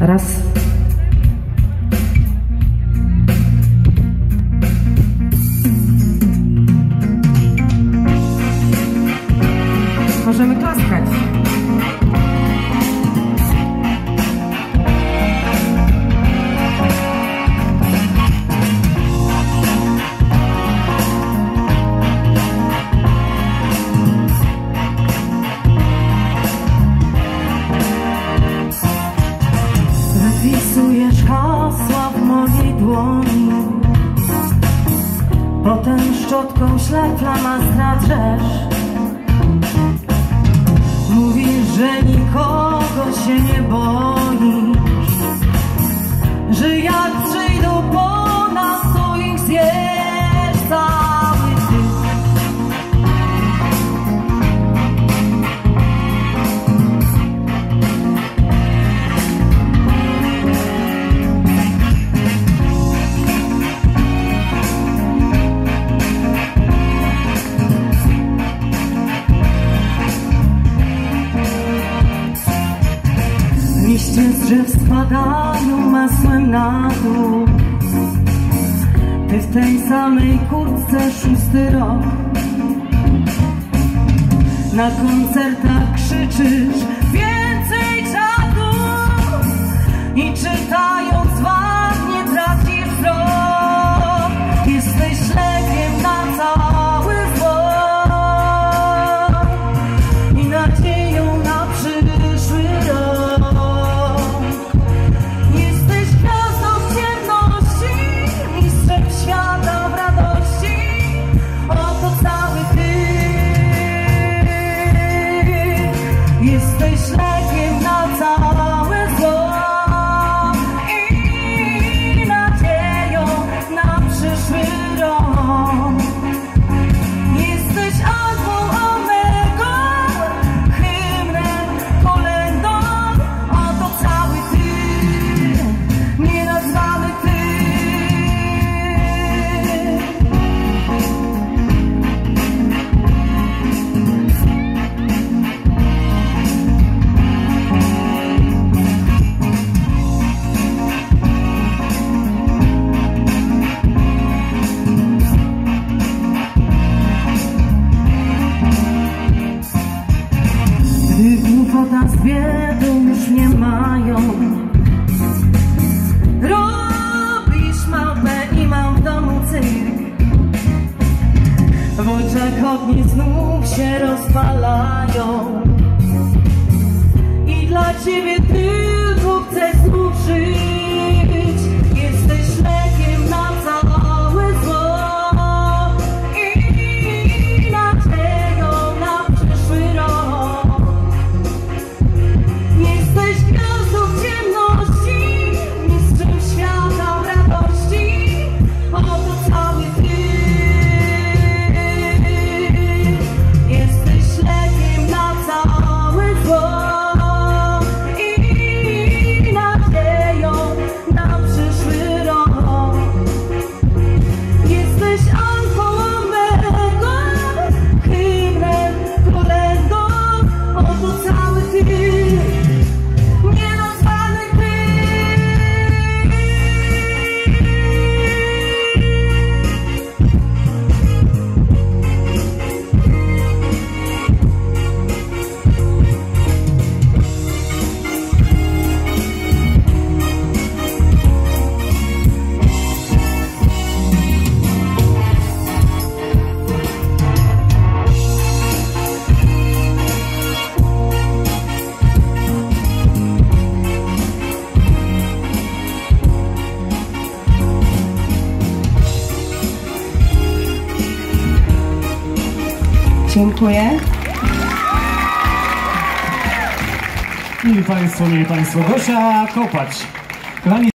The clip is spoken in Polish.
Raz. Możemy klaskać. Wypisujesz hasła w mojej dłoni, potem szczotką ślad flamastra drzesz. Mówisz, że nikogo się nie boisz, że jak przyjdą po nas, to ich zjesz cały ty. Liście z drzew spadają masłem na dół. Ty w tej samej kurtce 6. rok. Na koncertach krzyczysz więcej czadu i czytając ładnie tracisz wzrok. Jesteś lekiem na cały złom i nadzieją na przyszły rok. Jesteś lekiem na całe zło i nadzieją na przyszły rok. Jesteś alfą, omegą, hymnem, kolędą. Oto cały ty, nienazwany ty. Woda z biedą już nie mają. Robisz małpę i mam w domu cyrk. W oczach ognie znów się rozpalają i dla ciebie tylko chcę znów żyć. Jesteś lekiem na całe zło i nadzieją na przyszły rok. Jesteś gwiazdą w ciemności, mistrzem świata w radości. Oto cały ty. Jesteś lekiem na całe zło i nadzieją na przyszły rok. Jesteś alfą, omegą, hymnem, kolędą. Oto cały ty. Dziękuję. Mieli Państwo, Gosia Kopacz. Kochani,